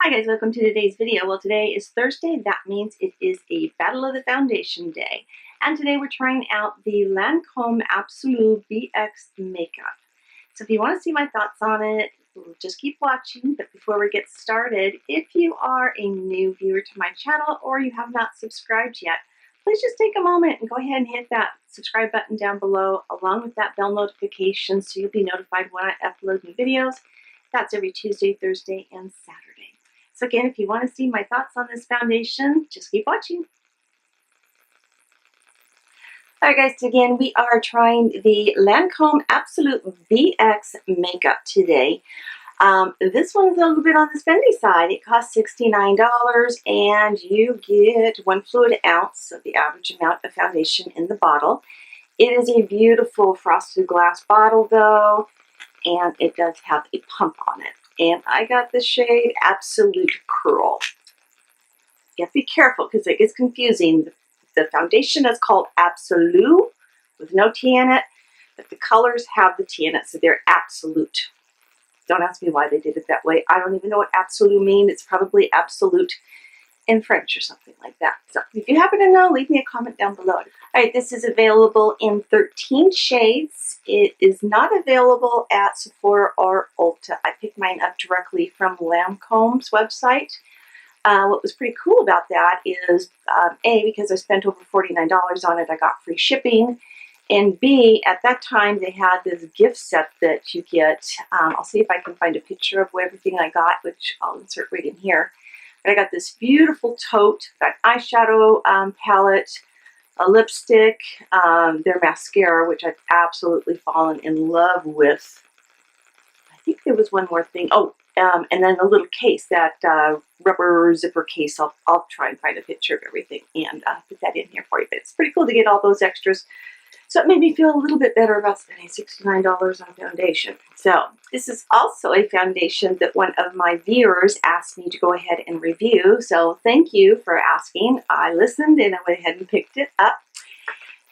Hi guys, welcome to today's video. Well, today is Thursday. That means it is a Battle of the Foundation day. And today we're trying out the Lancome ABSOLUE BX makeup. So if you want to see my thoughts on it, just keep watching. But before we get started, if you are a new viewer to my channel or you have not subscribed yet, please just take a moment and go ahead and hit that subscribe button down below along with that bell notification so you'll be notified when I upload new videos. That's every Tuesday, Thursday, and Saturday. So again, if you want to see my thoughts on this foundation, just keep watching. Alright guys, again, we are trying the Lancome ABSOLUE BX makeup today. This one is a little bit on the spendy side. It costs $69 and you get 1 fluid ounce of the average amount of foundation in the bottle. It is a beautiful frosted glass bottle though, and it does have a pump on it. And I got the shade Absolute Pearl. You have to be careful because it gets confusing. The foundation is called Absolute with no T in it, but the colors have the T in it, so they're Absolute. Don't ask me why they did it that way. I don't even know what Absolute means. It's probably Absolute in French or something like that. So if you happen to know, leave me a comment down below. Alright, this is available in 13 shades. It is not available at Sephora or Ulta. I picked mine up directly from Lancome's website. What was pretty cool about that is, A, because I spent over $49 on it, I got free shipping. And B, at that time, they had this gift set that you get. I'll see if I can find a picture of everything I got, which I'll insert right in here. But I got this beautiful tote, got eyeshadow palette, a lipstick, their mascara, which I've absolutely fallen in love with. I think there was one more thing. Oh, and then a little case, that rubber zipper case. I'll try and find a picture of everything and put that in here for you. But it's pretty cool to get all those extras. So it made me feel a little bit better about spending $69 on foundation. So this is also a foundation that one of my viewers asked me to go ahead and review. So thank you for asking. I listened and I went ahead and picked it up.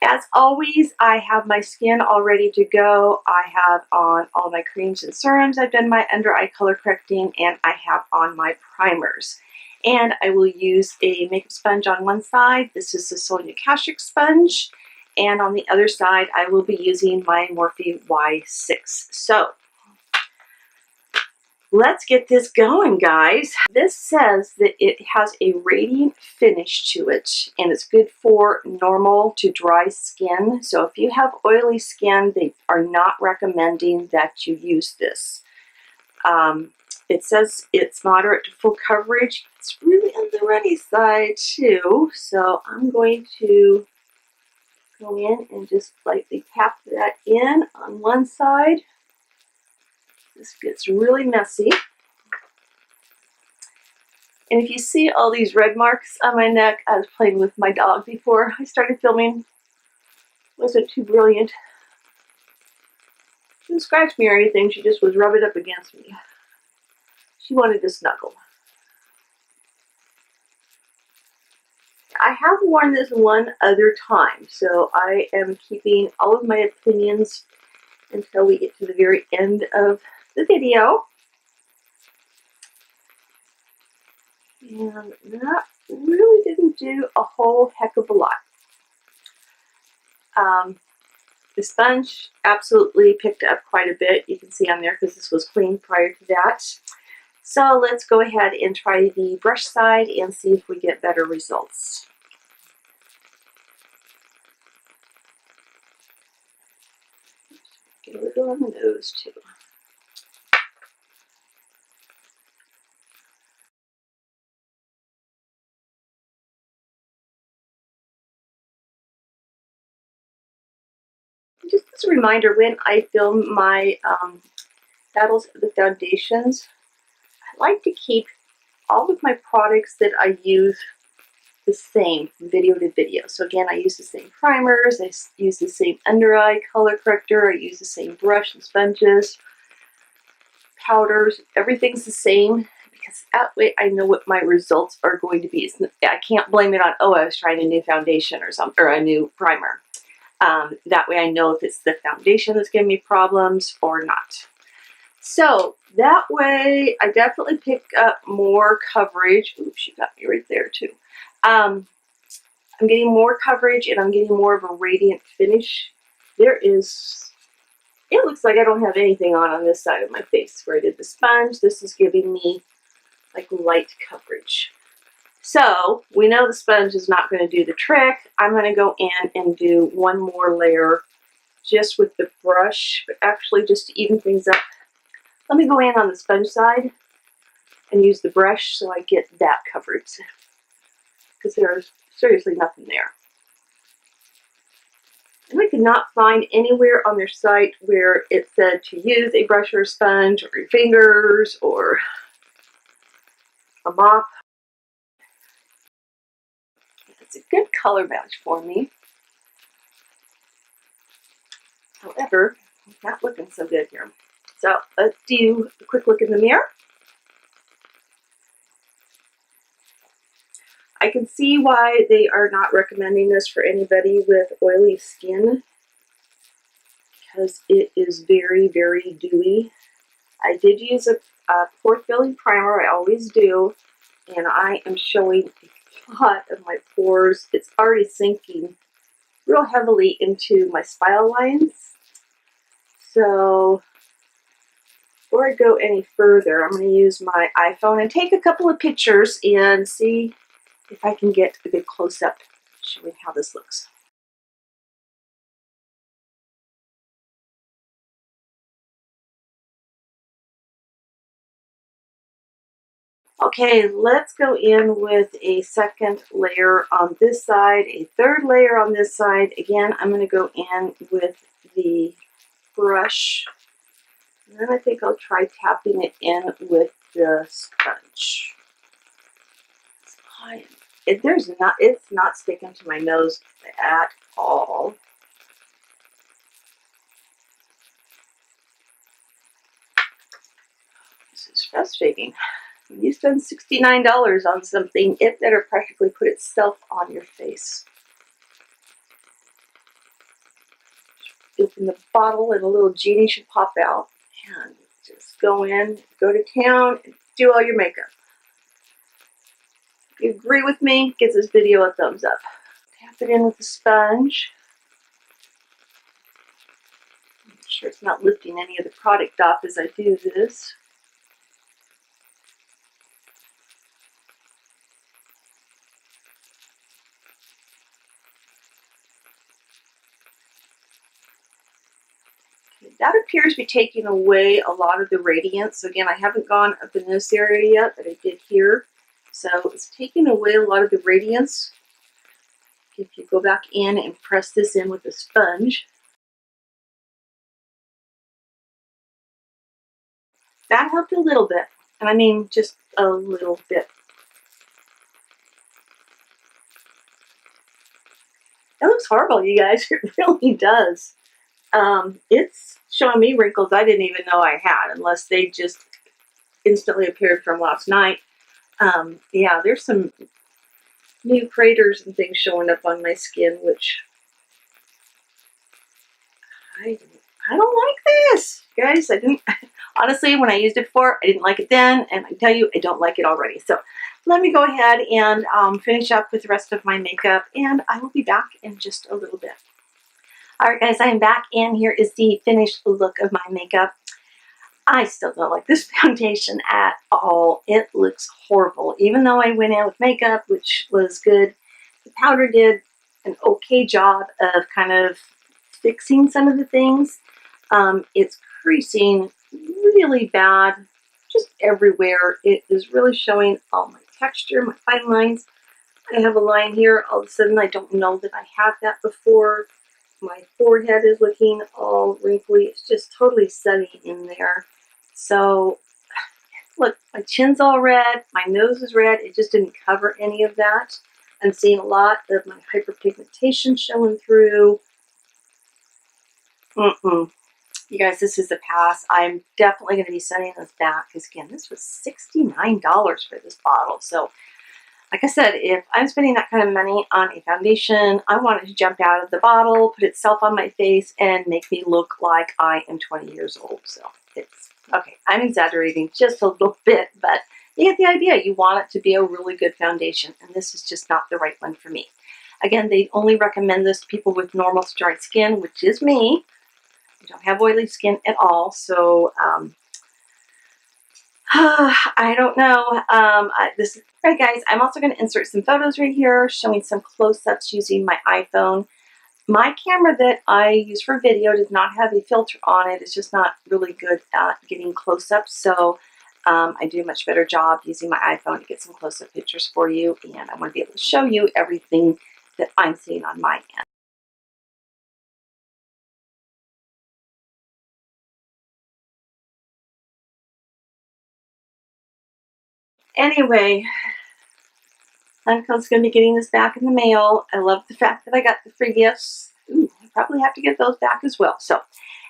As always, I have my skin all ready to go. I have on all my creams and serums. I've done my under eye color correcting and I have on my primers. And I will use a makeup sponge on one side. This is the Sonia Kashuk sponge. And on the other side, I will be using my Morphe Y6. So let's get this going, guys. This says that it has a radiant finish to it, and it's good for normal to dry skin. So if you have oily skin, they are not recommending that you use this. It says it's moderate to full coverage. It's really on the runny side too. So I'm going to go in and just lightly tap that in on one side. This gets really messy. And if you see all these red marks on my neck, I was playing with my dog before I started filming. Wasn't too brilliant. She didn't scratch me or anything, she just was rubbing up against me. She wanted to snuggle. I have worn this one other time, so I am keeping all of my opinions until we get to the very end of the video. And that really didn't do a whole heck of a lot. The sponge absolutely picked up quite a bit. You can see on there because this was clean prior to that. So let's go ahead and try the brush side and see if we get better results. Get a little on the nose too. Just as a reminder, when I film my battles of the foundations, I like to keep all of my products that I use the same video to video. So again, I use the same primers, I use the same under eye color corrector, I use the same brush and sponges, powders, everything's the same because that way I know what my results are going to be. I can't blame it on, oh, I was trying a new foundation or something, or a new primer. That way I know if it's the foundation that's giving me problems or not. So that way I definitely pick up more coverage. Oops, she got me right there too. I'm getting more coverage and I'm getting more of a radiant finish. It looks like I don't have anything on this side of my face where I did the sponge. This is giving me like light coverage. So we know the sponge is not going to do the trick. I'm going to go in and do one more layer just with the brush, but actually just to even things up. Let me go in on the sponge side and use the brush so I get that coverage, because there's seriously nothing there. And I could not find anywhere on their site where it said to use a brush or a sponge or your fingers or a mop. It's a good color match for me. However, it's not looking so good here. So let's do a quick look in the mirror. I can see why they are not recommending this for anybody with oily skin, because it is very, very dewy. I did use a pore filling primer, I always do, and I am showing a lot of my pores. It's already sinking real heavily into my smile lines. So before I go any further, I'm going to use my iPhone and take a couple of pictures and see if I can get a good close-up showing how this looks. Okay, let's go in with a second layer on this side, a third layer on this side. Again, I'm going to go in with the brush, and then I think I'll try tapping it in with the sponge. It's not sticking to my nose at all. This is frustrating. When you spend $69 on something, it better practically put itself on your face. Open the bottle and a little genie should pop out. And just go in, go to town, and do all your makeup. If you agree with me, give this video a thumbs up. Tap it in with the sponge. Make sure it's not lifting any of the product off as I do this. That appears to be taking away a lot of the radiance. So again, I haven't gone up in this area yet, but I did here. So it's taking away a lot of the radiance. If you go back in and press this in with a sponge, that helped a little bit. And I mean just a little bit. That looks horrible, you guys. It really does. It's showing me wrinkles I didn't even know I had, unless they just instantly appeared from last night. Yeah, there's some new craters and things showing up on my skin, which I don't like this, guys. I didn't, honestly, when I used it before, I didn't like it then, and I tell you, I don't like it already. So let me go ahead and finish up with the rest of my makeup, and I will be back in just a little bit. Alright guys, I am back, and here is the finished look of my makeup. I still don't like this foundation at all. It looks horrible. Even though I went in with makeup, which was good, the powder did an okay job of kind of fixing some of the things. It's creasing really bad, just everywhere. It is really showing all my texture, my fine lines. I have a line here. All of a sudden, I don't know that I had that before. My forehead is looking all wrinkly. It's just totally setting in there. So, look, my chin's all red. My nose is red. It just didn't cover any of that. I'm seeing a lot of my hyperpigmentation showing through. You guys, this is a pass. I'm definitely going to be sending this back, because again, this was $69 for this bottle. So, like I said, if I'm spending that kind of money on a foundation, I want it to jump out of the bottle, put itself on my face, and make me look like I am 20 years old. So it's Okay, I'm exaggerating just a little bit, but you get the idea. You want it to be a really good foundation, and this is just not the right one for me. Again, they only recommend this to people with normal to dry skin, which is me. I don't have oily skin at all, so I don't know. Right, guys, I'm also going to insert some photos right here showing some close-ups using my iPhone. My camera that I use for video does not have a filter on it. It's just not really good at getting close-ups, so I do a much better job using my iPhone to get some close-up pictures for you, and I want to be able to show you everything that I'm seeing on my end. Anyway, Lancome's going to be getting this back in the mail. I love the fact that I got the free gifts. Ooh, I probably have to get those back as well. So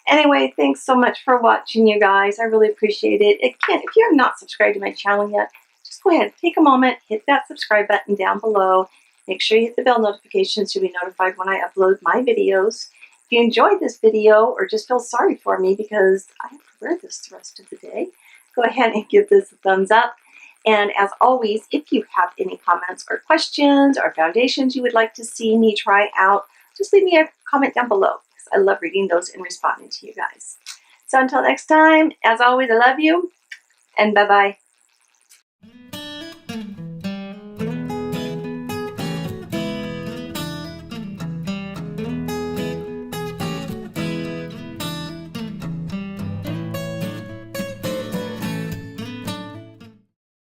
anyway, thanks so much for watching, you guys. I really appreciate it. Again, if you have not subscribed to my channel yet, just go ahead, take a moment, hit that subscribe button down below. Make sure you hit the bell notifications to be notified when I upload my videos. If you enjoyed this video or just feel sorry for me because I have to wear this the rest of the day, go ahead and give this a thumbs up. And as always, if you have any comments or questions or foundations you would like to see me try out, just leave me a comment down below, because I love reading those and responding to you guys. So until next time, as always, I love you, and bye-bye.